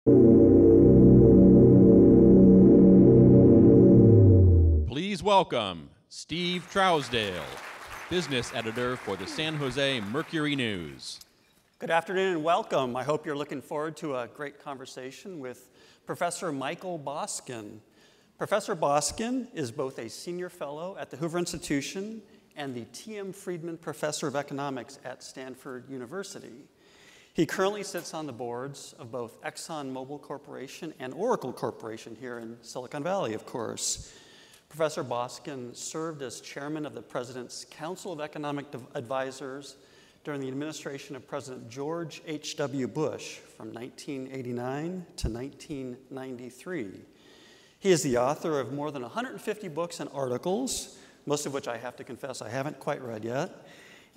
Please welcome Steve Trousdale, business editor for the San Jose Mercury News. Good afternoon and welcome. I hope you're looking forward to a great conversation with Professor Michael Boskin. Professor Boskin is both a senior fellow at the Hoover Institution and the T.M. Friedman Professor of Economics at Stanford University. He currently sits on the boards of both ExxonMobil Corporation and Oracle Corporation here in Silicon Valley, of course. Professor Boskin served as chairman of the President's Council of Economic Advisors during the administration of President George H.W. Bush from 1989 to 1993. He is the author of more than 150 books and articles, most of which I have to confess I haven't quite read yet,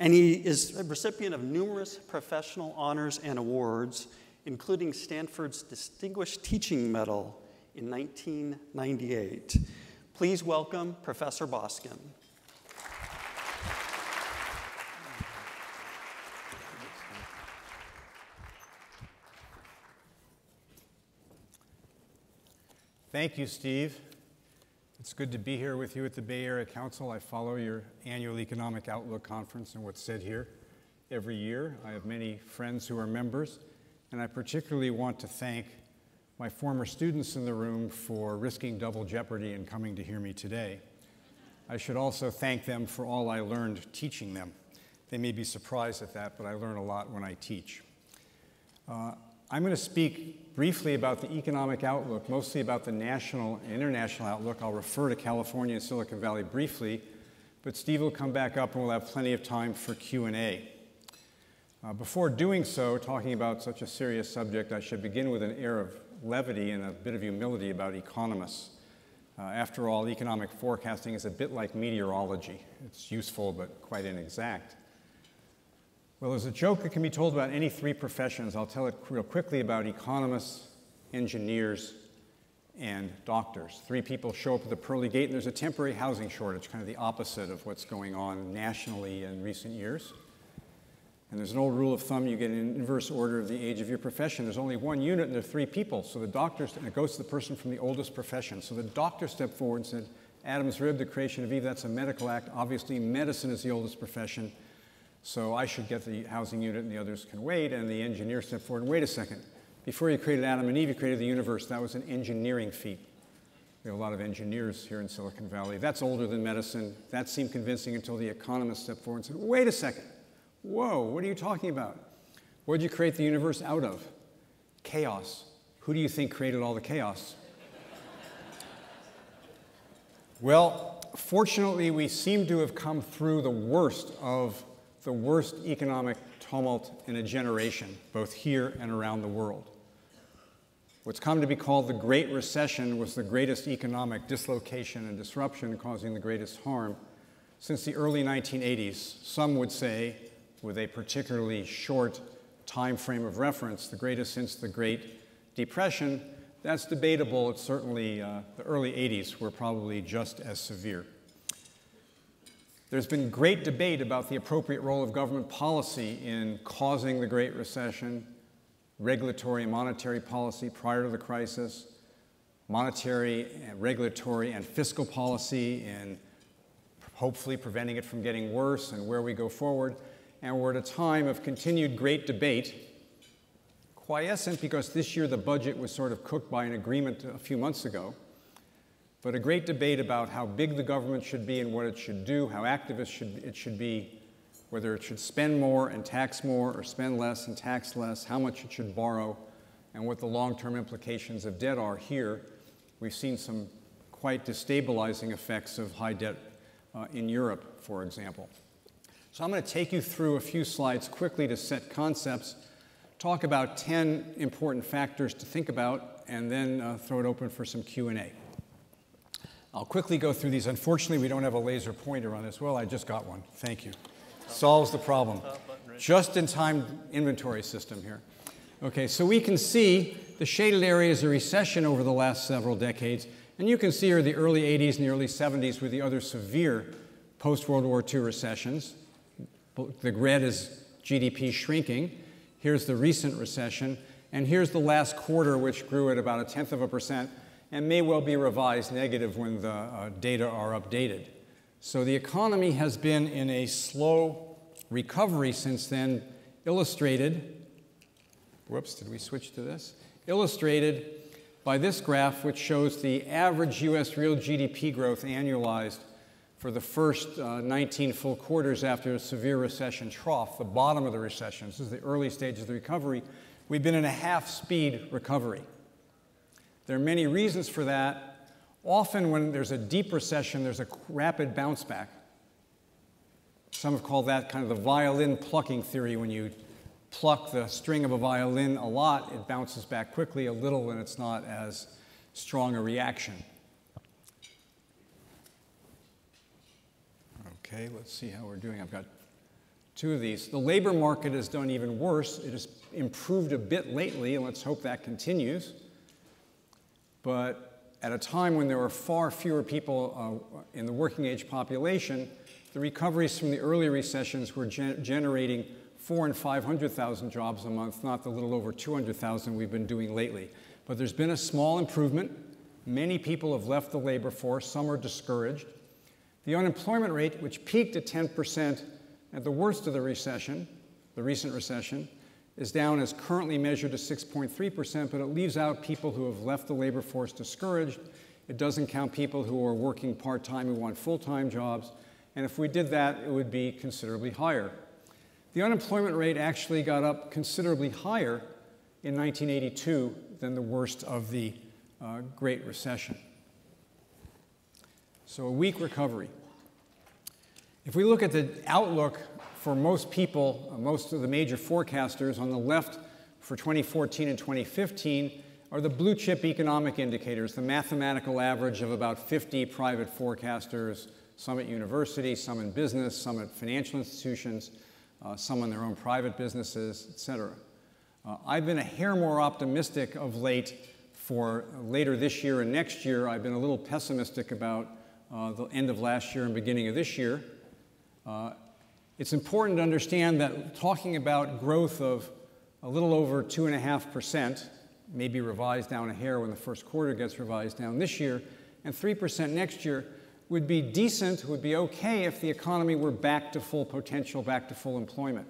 and he is a recipient of numerous professional honors and awards, including Stanford's Distinguished Teaching Medal in 1998. Please welcome Professor Boskin. Thank you, Steve. It's good to be here with you at the Bay Area Council. I follow your annual Economic Outlook Conference and what's said here every year. I have many friends who are members, and I particularly want to thank my former students in the room for risking double jeopardy and coming to hear me today. I should also thank them for all I learned teaching them. They may be surprised at that, but I learn a lot when I teach. I'm going to speak briefly about the economic outlook, mostly about the national and international outlook. I'll refer to California and Silicon Valley briefly, but Steve will come back up and we'll have plenty of time for Q&A. Before doing so, talking about such a serious subject, I should begin with an air of levity and a bit of humility about economists. After all, economic forecasting is a bit like meteorology. It's useful but quite inexact. Well, there's a joke that can be told about any three professions. I'll tell it real quickly about economists, engineers, and doctors. Three people show up at the pearly gate and there's a temporary housing shortage, kind of the opposite of what's going on nationally in recent years. And there's an old rule of thumb, you get an inverse order of the age of your profession. There's only one unit and there are three people. So the doctors, and it goes to the person from the oldest profession. So the doctor stepped forward and said, Adam's rib, the creation of Eve, that's a medical act. Obviously, medicine is the oldest profession. So I should get the housing unit and the others can wait. And the engineer stepped forward and wait a second. Before you created Adam and Eve, you created the universe. That was an engineering feat. We have a lot of engineers here in Silicon Valley. That's older than medicine. That seemed convincing until the economist stepped forward and said, wait a second. Whoa, what are you talking about? What did you create the universe out of? Chaos. Who do you think created all the chaos? Well, fortunately, we seem to have come through the worst of the worst economic tumult in a generation, both here and around the world. What's come to be called the Great Recession was the greatest economic dislocation and disruption causing the greatest harm since the early 1980s. Some would say, with a particularly short time frame of reference, the greatest since the Great Depression. That's debatable. It's certainly the early 80s were probably just as severe. There's been great debate about the appropriate role of government policy in causing the Great Recession, regulatory and monetary policy prior to the crisis, monetary, and regulatory, and fiscal policy in hopefully preventing it from getting worse and where we go forward. And we're at a time of continued great debate, quiescent because this year the budget was sort of cooked by an agreement a few months ago, but a great debate about how big the government should be and what it should do, how active it should be, whether it should spend more and tax more or spend less and tax less, how much it should borrow, and what the long-term implications of debt are here. We've seen some quite destabilizing effects of high debt in Europe, for example. So I'm going to take you through a few slides quickly to set concepts, talk about 10 important factors to think about, and then throw it open for some Q&A. I'll quickly go through these. Unfortunately, we don't have a laser pointer on this. Well, I just got one. Thank you. Solves the problem. Just-in-time inventory system here. Okay, so we can see the shaded area is a recession over the last several decades. And you can see here the early 80s and the early 70s were the other severe post-World War II recessions. The red is GDP shrinking. Here's the recent recession. And here's the last quarter, which grew at about 0.1% and may well be revised negative when the data are updated. So the economy has been in a slow recovery since then, illustrated, whoops, did we switch to this? Illustrated by this graph, which shows the average US real GDP growth annualized for the first 19 full quarters after a severe recession trough, the bottom of the recession. This is the early stages of the recovery. We've been in a half-speed recovery. There are many reasons for that. Often when there's a deep recession, there's a rapid bounce back. Some have called that kind of the violin plucking theory. When you pluck the string of a violin a lot, it bounces back quickly. A little, and it's not as strong a reaction. Okay, let's see how we're doing. I've got two of these. The labor market has done even worse. It has improved a bit lately, and let's hope that continues. But at a time when there were far fewer people in the working age population, the recoveries from the early recessions were generating 400,000 and 500,000 jobs a month, not the little over 200,000 we've been doing lately. But there's been a small improvement. Many people have left the labor force. Some are discouraged. The unemployment rate, which peaked at 10% at the worst of the recession, the recent recession, is down as currently measured to 6.3%, but it leaves out people who have left the labor force discouraged. It doesn't count people who are working part-time who want full-time jobs. And if we did that, it would be considerably higher. The unemployment rate actually got up considerably higher in 1982 than the worst of the Great Recession. So a weak recovery. If we look at the outlook for most people, most of the major forecasters, on the left for 2014 and 2015 are the blue chip economic indicators, the mathematical average of about 50 private forecasters, some at universities, some in business, some at financial institutions, some in their own private businesses, et cetera. I've been a hair more optimistic of late for later this year and next year. I've been a little pessimistic about the end of last year and beginning of this year. It's important to understand that talking about growth of a little over 2.5%, maybe revised down a hair when the first quarter gets revised down this year, and 3% next year would be decent, would be okay if the economy were back to full potential, back to full employment.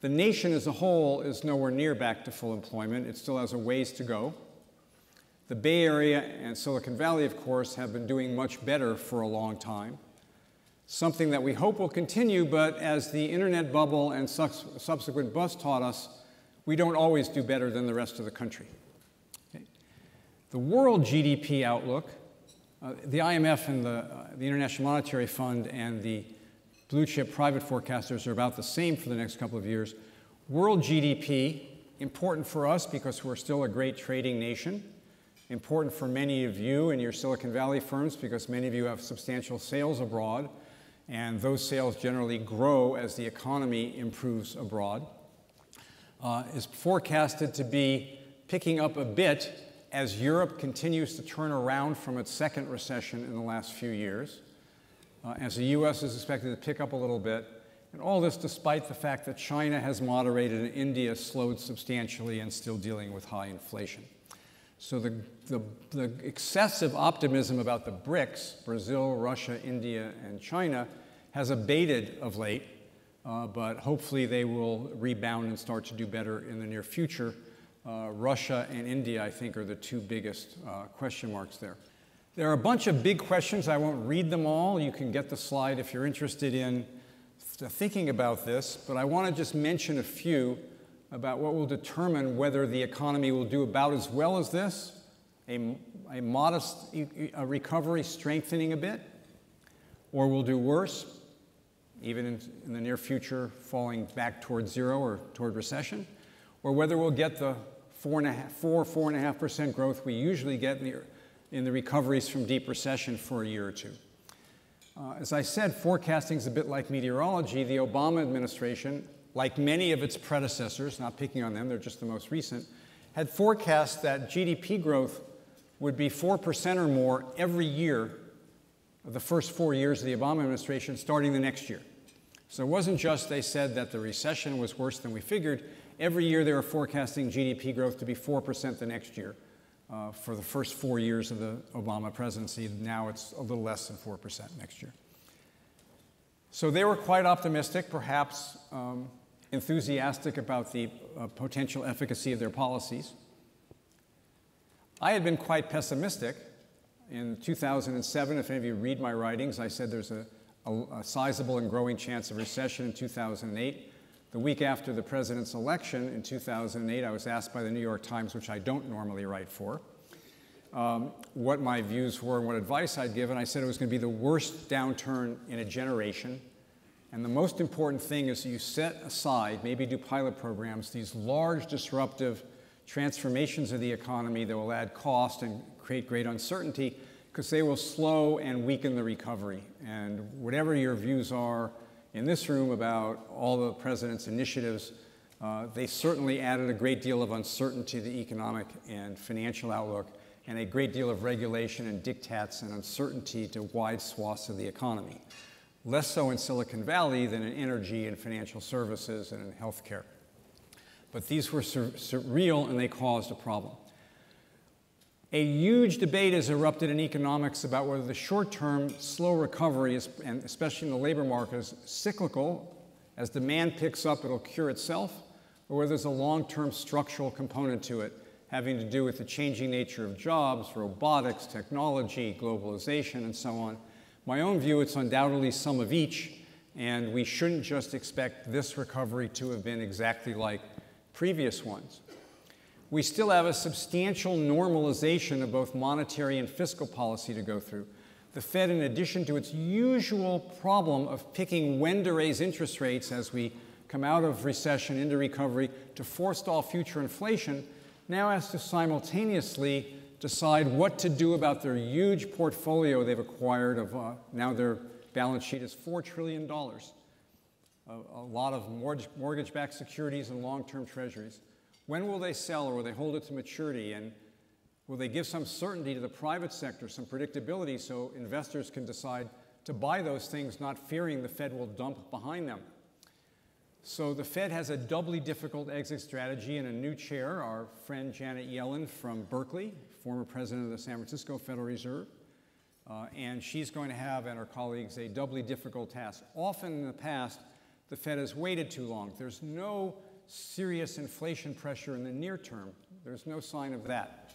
The nation as a whole is nowhere near back to full employment. It still has a ways to go. The Bay Area and Silicon Valley, of course, have been doing much better for a long time. Something that we hope will continue, but as the internet bubble and subsequent bust taught us, we don't always do better than the rest of the country. Okay. The world GDP outlook, the IMF and the International Monetary Fund and the blue chip private forecasters are about the same for the next couple of years. World GDP, important for us because we're still a great trading nation. Important for many of you and your Silicon Valley firms because many of you have substantial sales abroad. And those sales generally grow as the economy improves abroad, is forecasted to be picking up a bit as Europe continues to turn around from its second recession in the last few years, as the US is expected to pick up a little bit, and all this despite the fact that China has moderated and India slowed substantially and still dealing with high inflation. So the excessive optimism about the BRICS, Brazil, Russia, India, and China, has abated of late, but hopefully they will rebound and start to do better in the near future. Russia and India, I think, are the two biggest question marks there. There are a bunch of big questions. I won't read them all. You can get the slide if you're interested in thinking about this, but I want to just mention a few about what will determine whether the economy will do about as well as this, a modest recovery strengthening a bit, or will do worse, even in the near future falling back toward zero or toward recession, or whether we'll get the 4.5% growth we usually get in the recoveries from deep recession for a year or two. As I said, forecasting is a bit like meteorology. The Obama administration, like many of its predecessors, not picking on them, they're just the most recent, had forecast that GDP growth would be 4% or more every year of the first 4 years of the Obama administration, starting the next year. So it wasn't just they said that the recession was worse than we figured. Every year they were forecasting GDP growth to be 4% the next year for the first 4 years of the Obama presidency. Now it's a little less than 4% next year. So they were quite optimistic, perhaps enthusiastic about the potential efficacy of their policies. I had been quite pessimistic. In 2007, if any of you read my writings, I said there's a sizable and growing chance of recession in 2008. The week after the president's election in 2008, I was asked by the New York Times, which I don't normally write for, what my views were and what advice I'd give, and I said it was going to be the worst downturn in a generation. And the most important thing is that you set aside, maybe do pilot programs, these large disruptive transformations of the economy that will add cost and create great uncertainty, because they will slow and weaken the recovery. And whatever your views are in this room about all the president's initiatives, they certainly added a great deal of uncertainty to the economic and financial outlook, and a great deal of regulation and diktats and uncertainty to wide swaths of the economy. Less so in Silicon Valley than in energy and financial services and in healthcare. But these were surreal, and they caused a problem. A huge debate has erupted in economics about whether the short-term slow recovery, and especially in the labor market, is cyclical. As demand picks up, it'll cure itself, or whether there's a long-term structural component to it, having to do with the changing nature of jobs, robotics, technology, globalization, and so on. My own view, it's undoubtedly some of each, and we shouldn't just expect this recovery to have been exactly like previous ones. We still have a substantial normalization of both monetary and fiscal policy to go through. The Fed, in addition to its usual problem of picking when to raise interest rates as we come out of recession into recovery to forestall future inflation, now has to simultaneously decide what to do about their huge portfolio they've acquired of, now their balance sheet is $4 trillion. A lot of mortgage-backed securities and long-term treasuries. When will they sell, or will they hold it to maturity? And will they give some certainty to the private sector, some predictability, so investors can decide to buy those things, not fearing the Fed will dump behind them? So the Fed has a doubly difficult exit strategy, and a new chair, our friend Janet Yellen from Berkeley, former president of the San Francisco Federal Reserve, and she's going to have, and her colleagues, a doubly difficult task. Often in the past, the Fed has waited too long. There's no serious inflation pressure in the near term. There's no sign of that.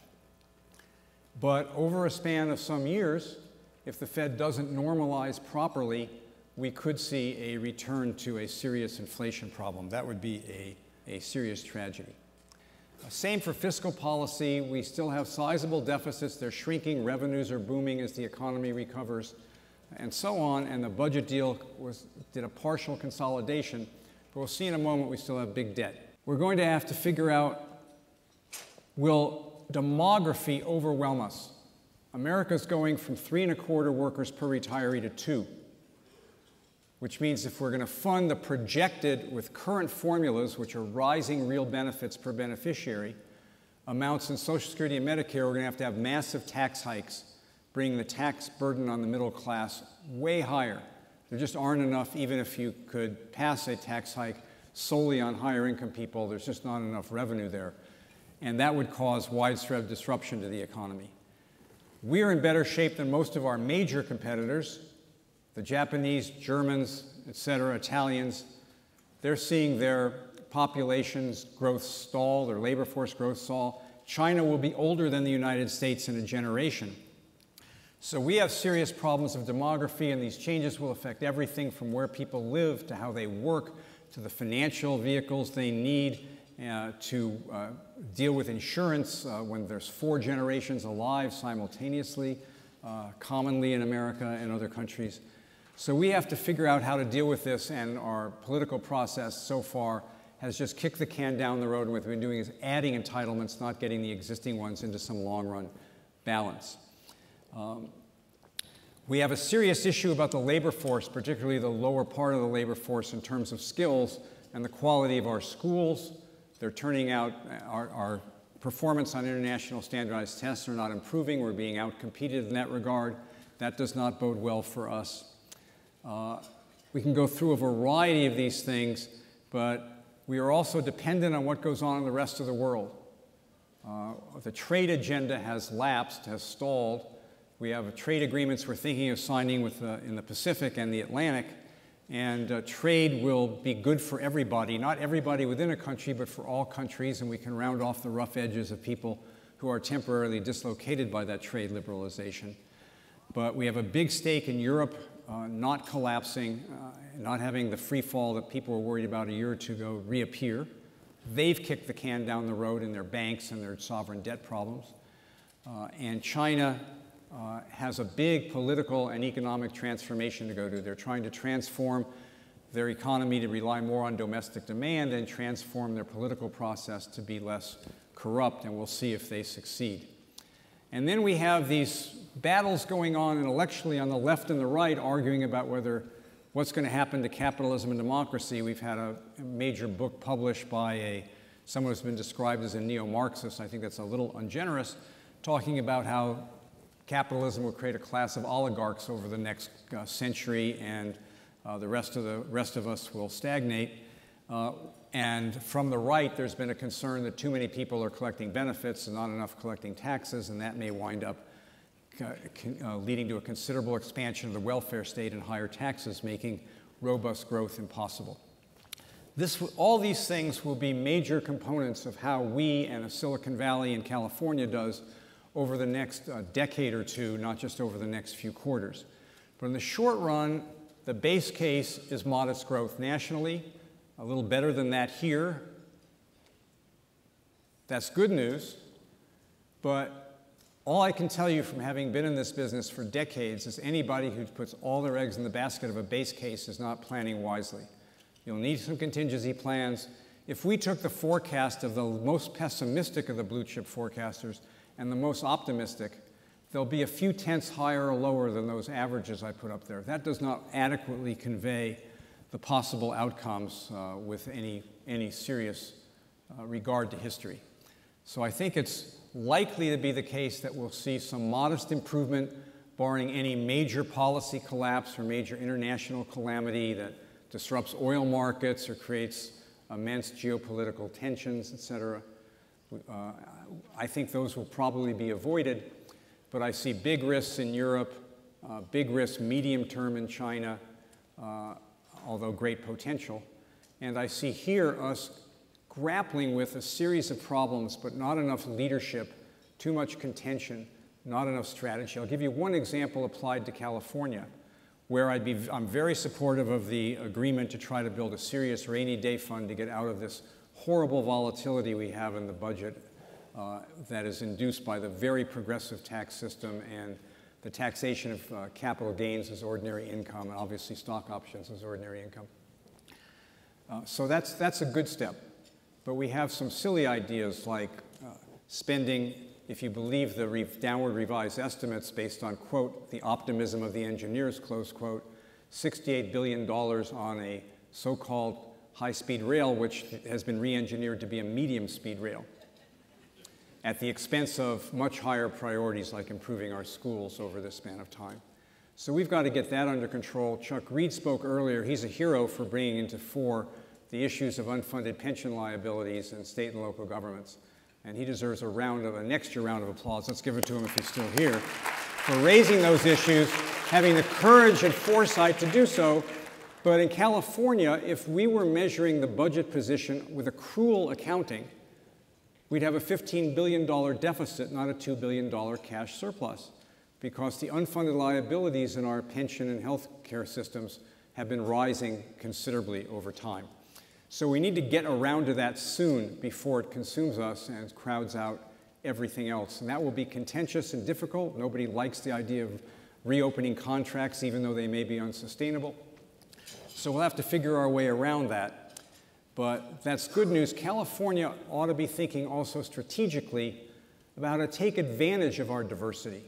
But over a span of some years, if the Fed doesn't normalize properly, we could see a return to a serious inflation problem. That would be a serious tragedy. Same for fiscal policy. We still have sizable deficits. They're shrinking. Revenues are booming as the economy recovers, and so on. And the budget deal did a partial consolidation. But we'll see in a moment we still have big debt. We're going to have to figure out, will demography overwhelm us? America's going from 3.25 workers per retiree to 2, which means if we're going to fund the projected, with current formulas, which are rising real benefits per beneficiary, amounts in Social Security and Medicare, we're going to have massive tax hikes, bringing the tax burden on the middle class way higher. There just aren't enough, even if you could pass a tax hike solely on higher income people, there's just not enough revenue there. And that would cause widespread disruption to the economy. We are in better shape than most of our major competitors. The Japanese, Germans, et cetera, Italians, they're seeing their population's growth stall, their labor force growth stall. China will be older than the United States in a generation. So we have serious problems of demography, and these changes will affect everything from where people live to how they work to the financial vehicles they need to deal with insurance when there's 4 generations alive simultaneously, commonly in America and other countries. So we have to figure out how to deal with this, and our political process so far has just kicked the can down the road, and what we've been doing is adding entitlements, not getting the existing ones into some long-run balance. We have a serious issue about the labor force, particularly the lower part of the labor force in terms of skills and the quality of our schools. They're turning out, our performance on international standardized tests are not improving. We're being outcompeted in that regard. That does not bode well for us. We can go through a variety of these things, but we are also dependent on what goes on in the rest of the world. The trade agenda has lapsed, has stalled. We have trade agreements we're thinking of signing with, in the Pacific and the Atlantic, and trade will be good for everybody, not everybody within a country, but for all countries, and we can round off the rough edges of people who are temporarily dislocated by that trade liberalization. But we have a big stake in Europe not collapsing, not having the free fall that people were worried about a year or two ago reappear. They've kicked the can down the road in their banks and their sovereign debt problems. And China has a big political and economic transformation to go to. They're trying to transform their economy to rely more on domestic demand and transform their political process to be less corrupt, and we'll see if they succeed. And then we have these battles going on intellectually on the left and the right, arguing about what's going to happen to capitalism and democracy. We've had a major book published by someone who's been described as a neo-Marxist. I think that's a little ungenerous, talking about how capitalism will create a class of oligarchs over the next century, and the rest of us will stagnate. And from the right, there's been a concern that too many people are collecting benefits and not enough collecting taxes, and that may wind up leading to a considerable expansion of the welfare state and higher taxes, making robust growth impossible. All these things will be major components of how we and Silicon Valley and California does over the next decade or two, not just over the next few quarters. But in the short run, the base case is modest growth nationally, a little better than that here. That's good news, but all I can tell you from having been in this business for decades is anybody who puts all their eggs in the basket of a base case is not planning wisely. You'll need some contingency plans. If we took the forecast of the most pessimistic of the blue chip forecasters and the most optimistic, there'll be a few tenths higher or lower than those averages I put up there. That does not adequately convey the possible outcomes with any serious regard to history. So I think it's likely to be the case that we'll see some modest improvement, barring any major policy collapse or major international calamity that disrupts oil markets or creates immense geopolitical tensions, et cetera. I think those will probably be avoided, but I see big risks in Europe, big risks medium term in China, although great potential. And I see here us grappling with a series of problems, but not enough leadership, too much contention, not enough strategy. I'll give you one example applied to California, where I'm very supportive of the agreement to try to build a serious rainy day fund to get out of this horrible volatility we have in the budget that is induced by the very progressive tax system and the taxation of capital gains as ordinary income, and obviously stock options as ordinary income. So that's a good step. But we have some silly ideas like spending, if you believe the downward revised estimates based on, quote, the optimism of the engineers, close quote, $68 billion on a so-called high-speed rail, which has been re-engineered to be a medium-speed rail, at the expense of much higher priorities like improving our schools over this span of time. So we've got to get that under control. Chuck Reed spoke earlier. He's a hero for bringing into fore the issues of unfunded pension liabilities in state and local governments. And he deserves an extra round of applause. Let's give it to him if he's still here, for raising those issues, having the courage and foresight to do so. But in California, if we were measuring the budget position with accrual accounting, we'd have a $15 billion deficit, not a $2 billion cash surplus, because the unfunded liabilities in our pension and health care systems have been rising considerably over time. So we need to get around to that soon before it consumes us and crowds out everything else. And that will be contentious and difficult. Nobody likes the idea of reopening contracts, even though they may be unsustainable. So we'll have to figure our way around that. But that's good news. California ought to be thinking also strategically about how to take advantage of our diversity.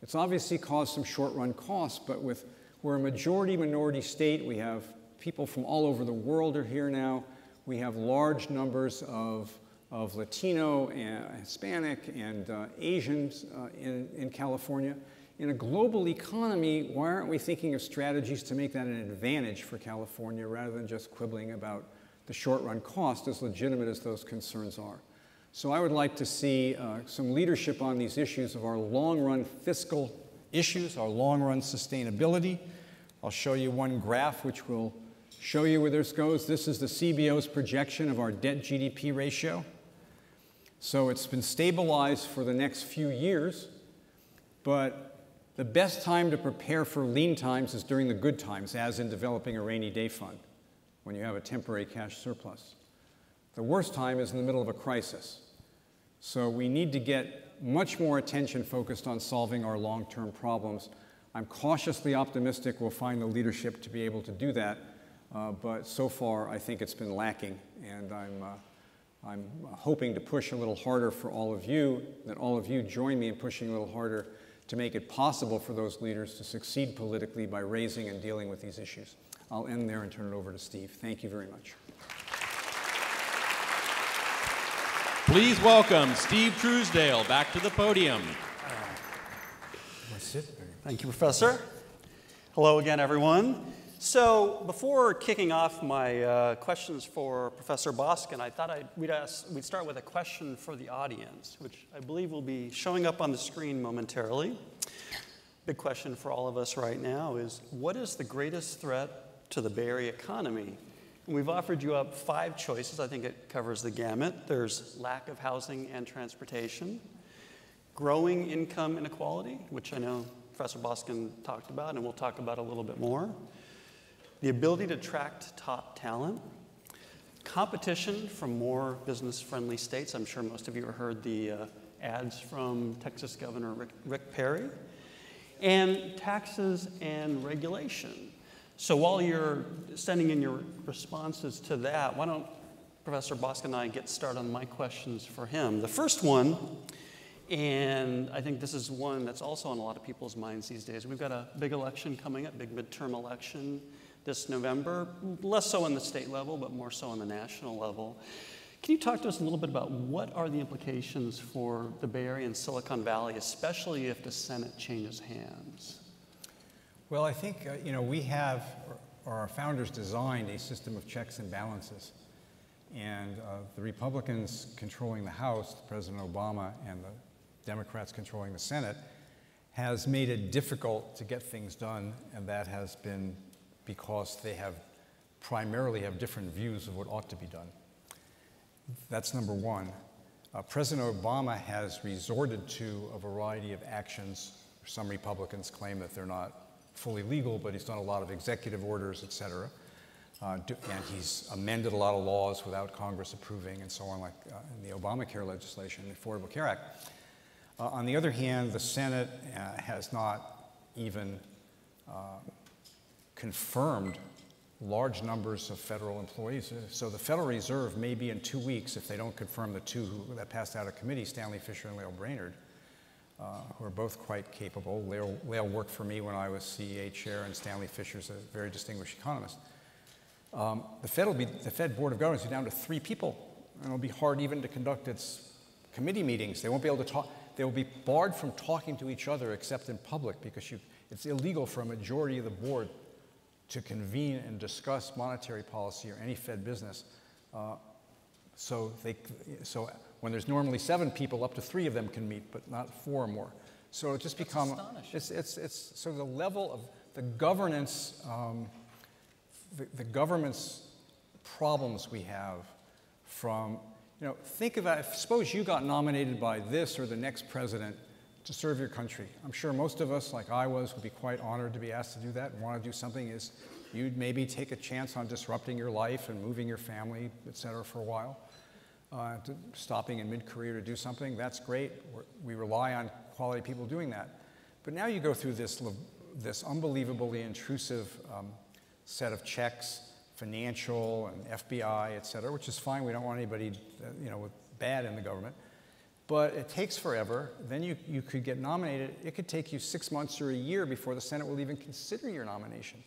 It's obviously caused some short-run costs, but we're a majority-minority state. We have people from all over the world are here now. We have large numbers of Latino and Hispanic and Asians in California. In a global economy, why aren't we thinking of strategies to make that an advantage for California rather than just quibbling about the short-run cost, as legitimate as those concerns are. So I would like to see some leadership on these issues of our long-run fiscal issues, our long-run sustainability. I'll show you one graph which will show you where this goes. This is the CBO's projection of our debt-GDP ratio. So it's been stabilized for the next few years, but the best time to prepare for lean times is during the good times, as in developing a rainy day fund, when you have a temporary cash surplus. The worst time is in the middle of a crisis. So we need to get much more attention focused on solving our long-term problems. I'm cautiously optimistic we'll find the leadership to be able to do that, but so far I think it's been lacking, and I'm hoping to push a little harder for all of you, that all of you join me in pushing a little harder to make it possible for those leaders to succeed politically by raising and dealing with these issues. I'll end there and turn it over to Steve. Thank you very much. Please welcome Steve Truesdale back to the podium. Thank you, Professor. Hello again, everyone. So before kicking off my questions for Professor Boskin, I thought we'd start with a question for the audience, which I believe will be showing up on the screen momentarily. Big question for all of us right now is, what is the greatest threat to the Bay Area economy? And we've offered you up 5 choices. I think it covers the gamut. There's lack of housing and transportation, growing income inequality, which I know Professor Boskin talked about, and we'll talk about a little bit more, the ability to attract top talent, competition from more business-friendly states. I'm sure most of you have heard the ads from Texas Governor Rick Perry, and taxes and regulation. So while you're sending in your responses to that, why don't Professor Boskin and I get started on my questions for him. The first one, and I think this is one that's also on a lot of people's minds these days. We've got a big election coming up, big midterm election this November, less so on the state level, but more so on the national level. Can you talk to us a little bit about what are the implications for the Bay Area and Silicon Valley, especially if the Senate changes hands? Well, I think, we have, or our founders designed a system of checks and balances. And the Republicans controlling the House, President Obama, and the Democrats controlling the Senate, has made it difficult to get things done, and that has been because they primarily have different views of what ought to be done. That's number one. President Obama has resorted to a variety of actions. Some Republicans claim that they're not fully legal, but he's done a lot of executive orders, et cetera. And he's amended a lot of laws without Congress approving and so on, like in the Obamacare legislation, the Affordable Care Act. On the other hand, the Senate has not even confirmed large numbers of federal employees. So the Federal Reserve may be in 2 weeks, if they don't confirm the 2 that passed out of committee, Stanley Fischer and Lael Brainerd, who are both quite capable. Lael worked for me when I was CEA chair, and Stanley Fischer's a very distinguished economist. The Fed Board of Governors is down to 3 people, and it'll be hard even to conduct its committee meetings. They won't be able to talk. They will be barred from talking to each other except in public, because it's illegal for a majority of the board to convene and discuss monetary policy or any Fed business. So when there's normally 7 people, up to 3 of them can meet, but not 4 or more. So it's just become, it's sort of the level of the governance, the government's problems we have from, think about it. Suppose you got nominated by this or the next president to serve your country. I'm sure most of us, like I was, would be quite honored to be asked to do that and want to do something. You'd maybe take a chance on disrupting your life and moving your family, et cetera, for a while. Stopping in mid-career to do something, that's great. We rely on quality people doing that. But now you go through this unbelievably intrusive set of checks, financial and FBI, et cetera, which is fine. We don't want anybody with bad in the government. But it takes forever. Then you could get nominated. It could take you 6 months or a year before the Senate will even consider your nomination.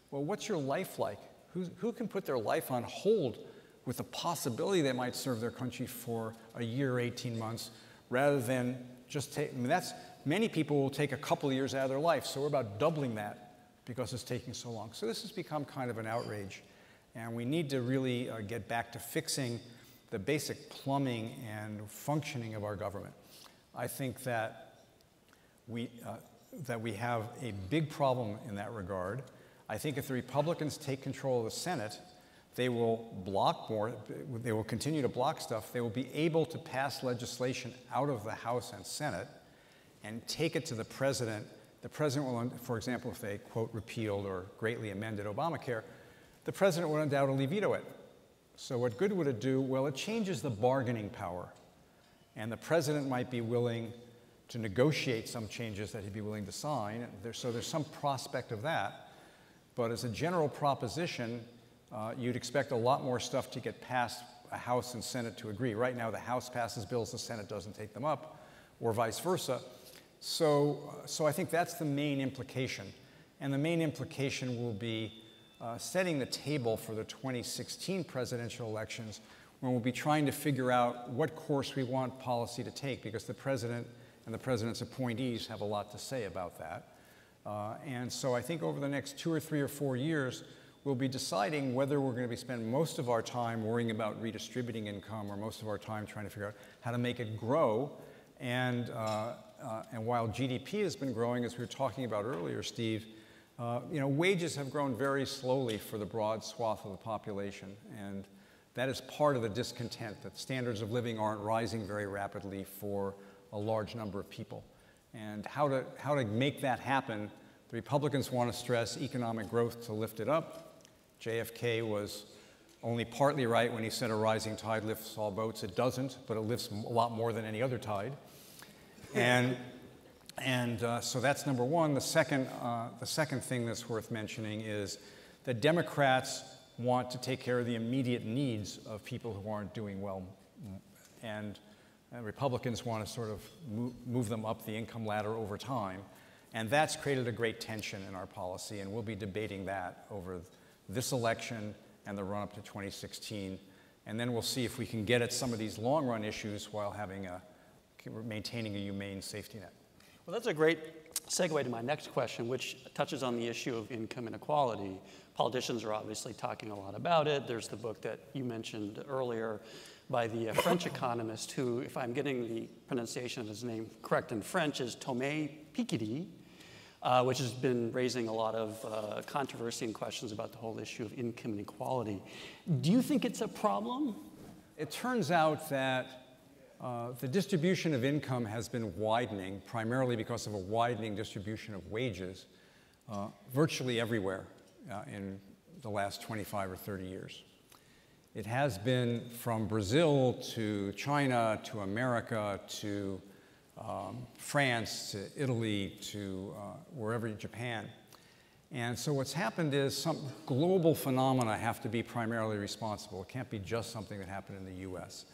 Well, what's your life like? Who can put their life on hold with the possibility they might serve their country for a year or 18 months, rather than just take, many people will take a couple of years out of their life, so we're about doubling that because it's taking so long. So this has become kind of an outrage. And we need to really get back to fixing the basic plumbing and functioning of our government. I think that we have a big problem in that regard. I think if the Republicans take control of the Senate, they will block more, they will continue to block stuff. They will be able to pass legislation out of the House and Senate and take it to the President. The President will, for example, if they, quote, repealed or greatly amended Obamacare, the President would undoubtedly veto it. So what good would it do? Well, it changes the bargaining power. And the President might be willing to negotiate some changes that he'd be willing to sign. So there's some prospect of that. But as a general proposition, you'd expect a lot more stuff to get past a House and Senate to agree. Right now, the House passes bills, the Senate doesn't take them up, or vice versa. So I think that's the main implication. And the main implication will be setting the table for the 2016 presidential elections, when we'll be trying to figure out what course we want policy to take, because the President and the President's appointees have a lot to say about that. And so I think over the next 2 or 3 or 4 years, we'll be deciding whether we're going to spend most of our time worrying about redistributing income or most of our time trying to figure out how to make it grow. And while GDP has been growing, as we were talking about earlier, Steve, wages have grown very slowly for the broad swath of the population. And that is part of the discontent, that standards of living aren't rising very rapidly for a large number of people. And how to make that happen, the Republicans want to stress economic growth to lift it up. JFK was only partly right when he said a rising tide lifts all boats. It doesn't, but it lifts a lot more than any other tide. So that's number one. The second thing that's worth mentioning is that Democrats want to take care of the immediate needs of people who aren't doing well. And Republicans want to sort of move them up the income ladder over time. And that's created a great tension in our policy, and we'll be debating that over this election and the run-up to 2016. And then we'll see if we can get at some of these long-run issues while maintaining a humane safety net. Well, that's a great segue to my next question, which touches on the issue of income inequality. Politicians are obviously talking a lot about it. There's the book that you mentioned earlier by the French economist who, if I'm getting the pronunciation of his name correct in French, is Thomas Piketty, which has been raising a lot of controversy and questions about the whole issue of income inequality. Do you think it's a problem? It turns out that the distribution of income has been widening, primarily because of a widening distribution of wages, virtually everywhere in the last 25 or 30 years. It has been from Brazil to China to America to France to Italy to wherever, Japan. And so what's happened is some global phenomena have to be primarily responsible. It can't be just something that happened in the US.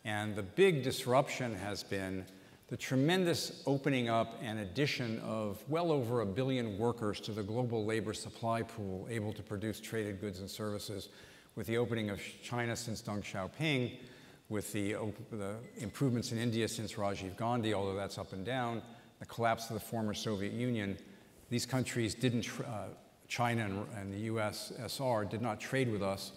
And the big disruption has been the tremendous opening up and addition of well over 1 billion workers to the global labor supply pool, able to produce traded goods and services, with the opening of China since Deng Xiaoping, with the improvements in India since Rajiv Gandhi, although that's up and down, the collapse of the former Soviet Union. These countries didn't, China and the USSR did not trade with us.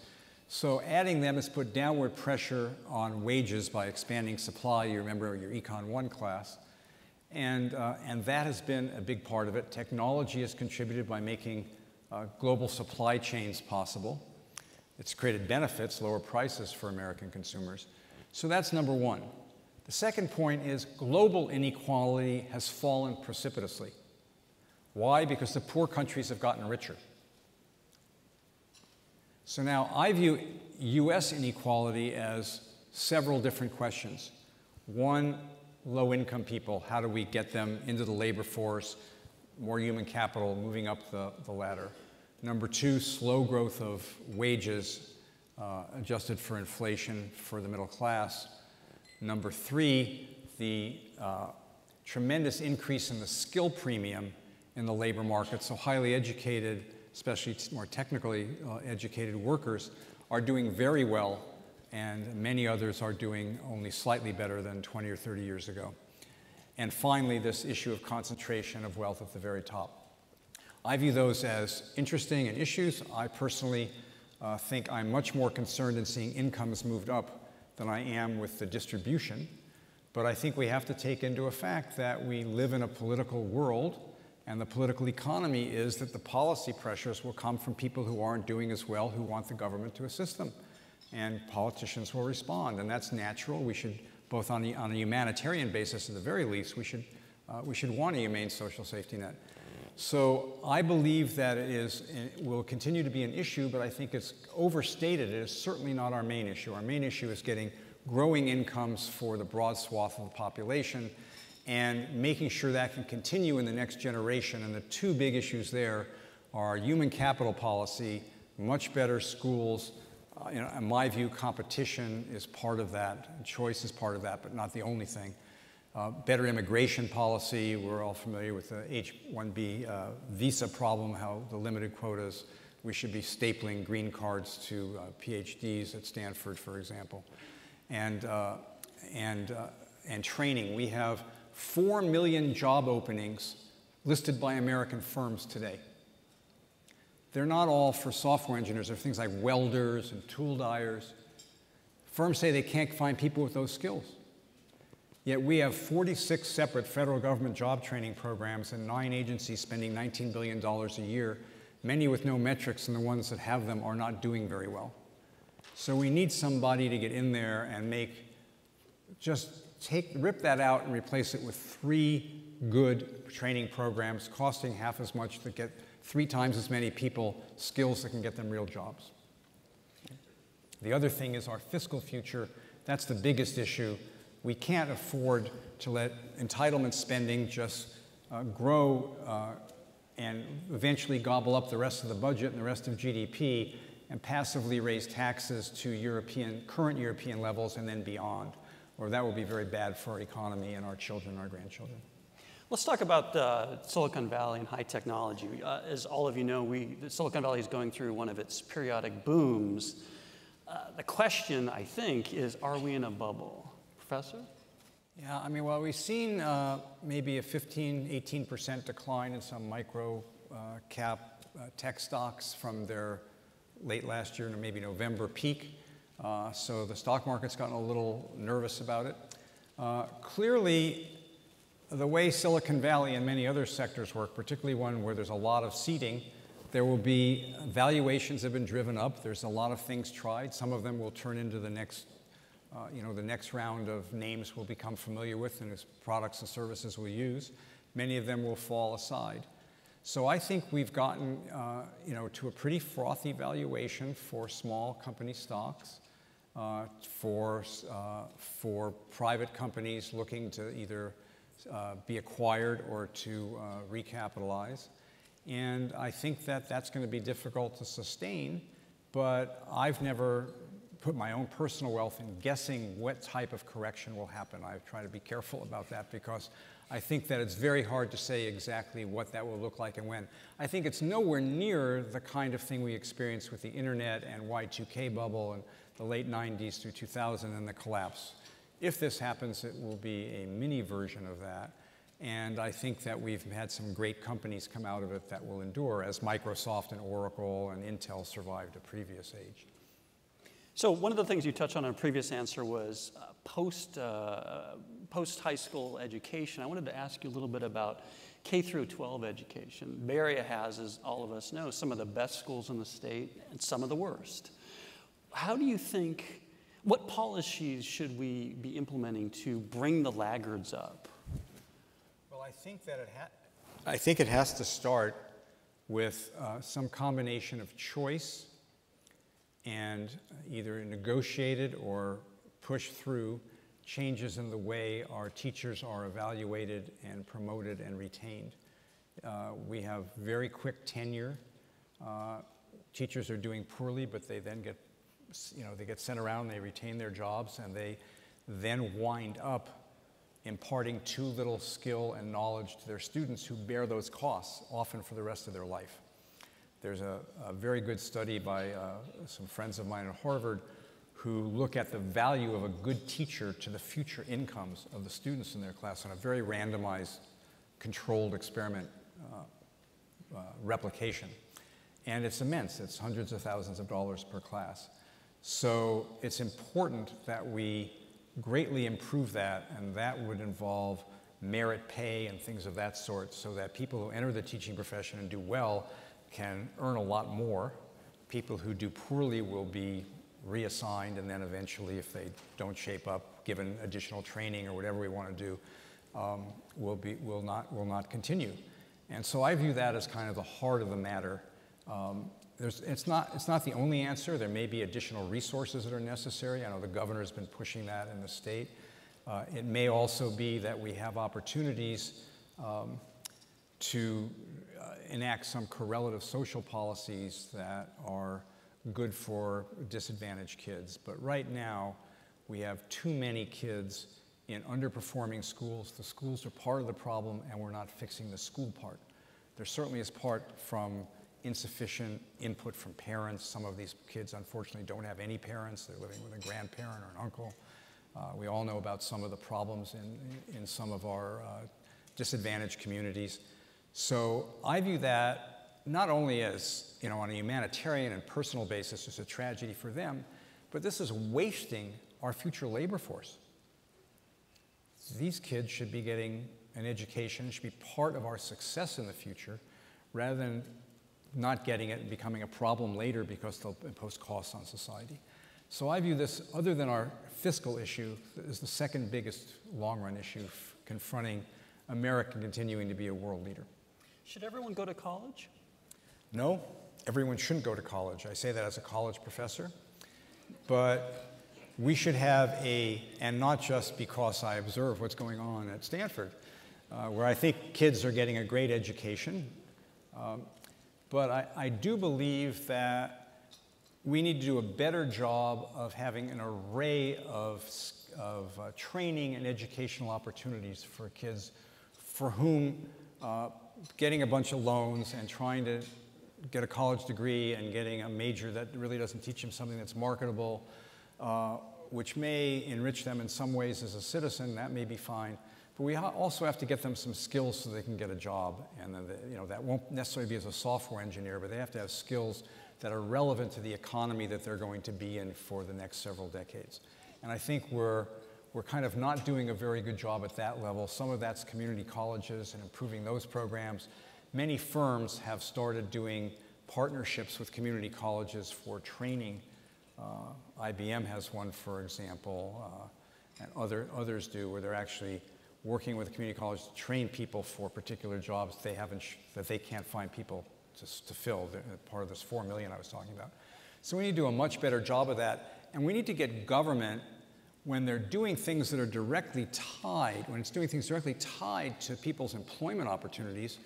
So adding them has put downward pressure on wages by expanding supply. You remember your Econ 1 class. And that has been a big part of it. Technology has contributed by making global supply chains possible. It's created benefits, lower prices for American consumers. So that's number one. The second point is global inequality has fallen precipitously. Why? Because the poor countries have gotten richer. So now I view US inequality as several different questions. One, low-income people. How do we get them into the labor force, more human capital, moving up the ladder? Number two, slow growth of wages adjusted for inflation for the middle class. Number three, the tremendous increase in the skill premium in the labor market. So highly educated, especially more technically educated workers are doing very well, and many others are doing only slightly better than 20 or 30 years ago. And finally, this issue of concentration of wealth at the very top. I view those as interesting and issues. I personally think I'm much more concerned in seeing incomes moved up than I am with the distribution. But I think we have to take into effect that we live in a political world, and the political economy is that the policy pressures will come from people who aren't doing as well, who want the government to assist them. And politicians will respond, and that's natural. We should, both on a humanitarian basis at the very least, we should want a humane social safety net. So I believe that it will continue to be an issue, but I think it's overstated. It is certainly not our main issue. Our main issue is getting growing incomes for the broad swath of the population and making sure that can continue in the next generation. And the two big issues there are human capital policy, much better schools. In my view, competition is part of that, and choice is part of that, but not the only thing. Better immigration policy. We're all familiar with the H-1B visa problem, how the limited quotas. We should be stapling green cards to PhDs at Stanford, for example. And training. We have 4 million job openings listed by American firms today. They're not all for software engineers. They're things like welders and tool dyers. Firms say they can't find people with those skills. Yet we have 46 separate federal government job training programs and 9 agencies spending $19 billion a year, many with no metrics, and the ones that have them are not doing very well. So we need somebody to get in there and rip that out and replace it with 3 good training programs costing half as much to get 3 times as many people skills that can get them real jobs. The other thing is our fiscal future. That's the biggest issue. We can't afford to let entitlement spending just grow and eventually gobble up the rest of the budget and the rest of GDP and passively raise taxes to current European levels and then beyond, or that will be very bad for our economy and our children and our grandchildren. Let's talk about Silicon Valley and high technology. As all of you know, Silicon Valley is going through one of its periodic booms. The question, I think, is, are we in a bubble? Professor? Yeah, I mean, well, we've seen maybe a 18% decline in some micro cap tech stocks from their late last year to maybe November peak. So the stock market's gotten a little nervous about it. Clearly, the way Silicon Valley and many other sectors work, particularly one where there's a lot of seeding, there will be valuations have been driven up. There's a lot of things tried. Some of them will turn into the next round of names we'll become familiar with and as products and services we'll use. Many of them will fall aside. So I think we've gotten to a pretty frothy valuation for small company stocks, for private companies looking to either be acquired or to recapitalize. And I think that that's going to be difficult to sustain, but I've never put my own personal wealth in guessing what type of correction will happen. I try to be careful about that because I think that it's very hard to say exactly what that will look like and when. I think it's nowhere near the kind of thing we experienced with the internet and Y2K bubble and the late 90s through 2000 and the collapse. If this happens, it will be a mini version of that. And I think that we've had some great companies come out of it that will endure, as Microsoft and Oracle and Intel survived a previous age. So one of the things you touched on in a previous answer was post-high school education. I wanted to ask you a little bit about K through 12 education. Bay Area has, as all of us know, some of the best schools in the state and some of the worst. How do you think, what policies should we be implementing to bring the laggards up? Well, I think it has to start with some combination of choice and either negotiated or pushed through changes in the way our teachers are evaluated and promoted and retained. We have very quick tenure. Teachers are doing poorly, but they then get, they get sent around, they retain their jobs, and they then wind up imparting too little skill and knowledge to their students who bear those costs, often for the rest of their life. There's a very good study by some friends of mine at Harvard who look at the value of a good teacher to the future incomes of the students in their class on a very randomized, controlled experiment replication. and it's immense. It's hundreds of thousands of dollars per class. So it's important that we greatly improve that, and that would involve merit pay and things of that sort, so that people who enter the teaching profession and do well can earn a lot more. People who do poorly will be reassigned, and then eventually, if they don't shape up, given additional training or whatever we want to do, will not continue. And so I view that as kind of the heart of the matter. It's not the only answer. There may be additional resources that are necessary. I know the governor's been pushing that in the state. It may also be that we have opportunities to enact some correlative social policies that are good for disadvantaged kids. But right now, we have too many kids in underperforming schools. The schools are part of the problem, and we're not fixing the school part. There certainly is part from insufficient input from parents. Some of these kids, unfortunately, don't have any parents. They're living with a grandparent or an uncle. We all know about some of the problems in some of our disadvantaged communities. So I view that not only as, on a humanitarian and personal basis, as a tragedy for them, but this is wasting our future labor force. These kids should be getting an education, should be part of our success in the future, rather than not getting it and becoming a problem later because they'll impose costs on society. So I view this, other than our fiscal issue, as the second biggest long-run issue confronting America continuing to be a world leader. Should everyone go to college? No, everyone shouldn't go to college. I say that as a college professor. But we should have and not just because I observe what's going on at Stanford, where I think kids are getting a great education. But I do believe that we need to do a better job of having an array of training and educational opportunities for kids for whom getting a bunch of loans and trying to get a college degree and getting a major that really doesn't teach them something that's marketable, which may enrich them in some ways as a citizen, that may be fine. But we also have to get them some skills so they can get a job. And that won't necessarily be as a software engineer, but they have to have skills that are relevant to the economy that they're going to be in for the next several decades. And I think we're kind of not doing a very good job at that level. Some of that's community colleges and improving those programs. Many firms have started doing partnerships with community colleges for training. IBM has one, for example, and others do, where they're actually working with a community college to train people for particular jobs that they can't find people to fill, part of this 4 million I was talking about. So we need to do a much better job of that, and we need to get government, when they're doing things that are directly tied, when it's doing things directly tied to people's employment opportunities,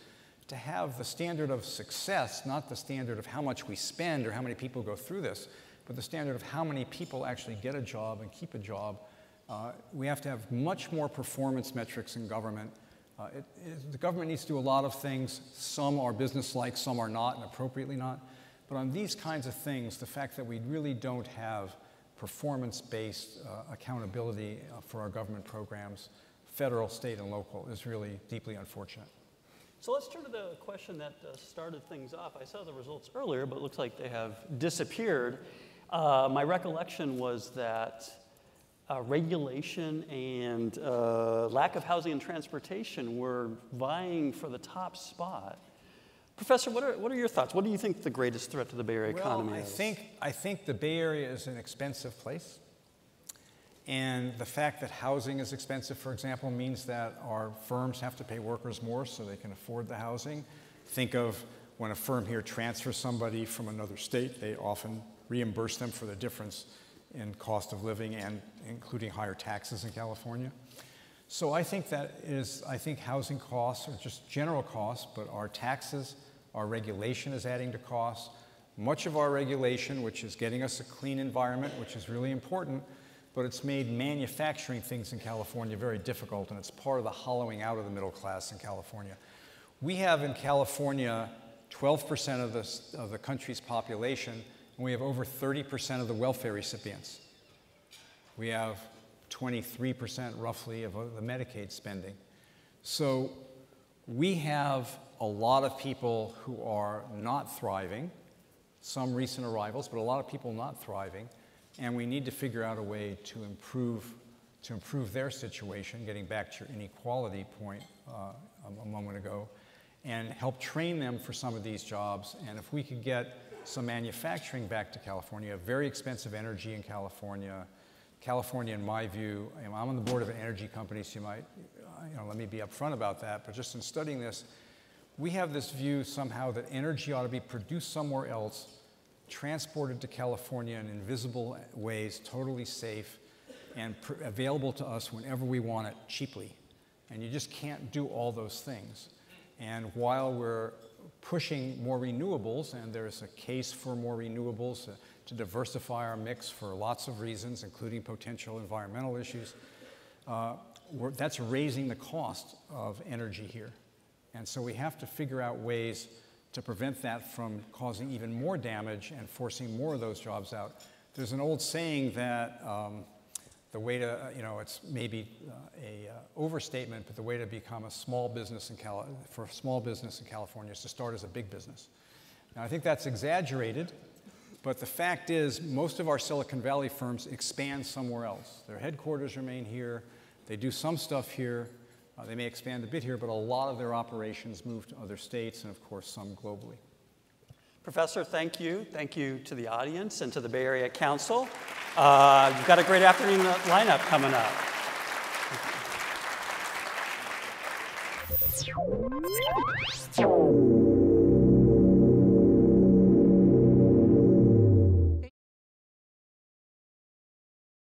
to have the standard of success, not the standard of how much we spend or how many people go through this, but the standard of how many people actually get a job and keep a job. We have to have much more performance metrics in government. The government needs to do a lot of things. Some are business-like, some are not, and appropriately not. But on these kinds of things, the fact that we really don't have performance-based accountability for our government programs, federal, state, and local, is really deeply unfortunate. So let's turn to the question that started things off. I saw the results earlier, but it looks like they have disappeared. My recollection was that regulation and lack of housing and transportation were vying for the top spot. Professor, what are your thoughts? What do you think the greatest threat to the Bay Area economy is? I think the Bay Area is an expensive place. And the fact that housing is expensive, for example, means that our firms have to pay workers more so they can afford the housing. Think of when a firm here transfers somebody from another state, they often reimburse them for the difference in cost of living, and including higher taxes in California. So I think housing costs are just general costs, but our taxes, our regulation is adding to costs. Much of our regulation, which is getting us a clean environment, which is really important, but it's made manufacturing things in California very difficult, and it's part of the hollowing out of the middle class in California. We have in California 12% of the country's population, and we have over 30% of the welfare recipients. We have 23% roughly of the Medicaid spending. So we have a lot of people who are not thriving, some recent arrivals, but a lot of people not thriving. And we need to figure out a way to improve their situation, getting back to your inequality point a moment ago, and help train them for some of these jobs. And if we could get some manufacturing back to California, very expensive energy in California. California, in my view, I'm on the board of an energy company, so you might, let me be upfront about that, but just in studying this, we have this view somehow that energy ought to be produced somewhere else, transported to California in invisible ways, totally safe, and available to us whenever we want it cheaply. And you just can't do all those things. And while we're pushing more renewables, and there's a case for more renewables to diversify our mix for lots of reasons, including potential environmental issues, that's raising the cost of energy here. And so we have to figure out ways to prevent that from causing even more damage and forcing more of those jobs out. There's an old saying that the way to, it's maybe a overstatement, but the way to become a small business for a small business in California is to start as a big business. Now, I think that's exaggerated, but the fact is most of our Silicon Valley firms expand somewhere else. Their headquarters remain here. They do some stuff here. They may expand a bit here, but a lot of their operations move to other states and, of course, some globally. Professor, thank you. Thank you to the audience and to the Bay Area Council. You've got a great afternoon lineup coming up.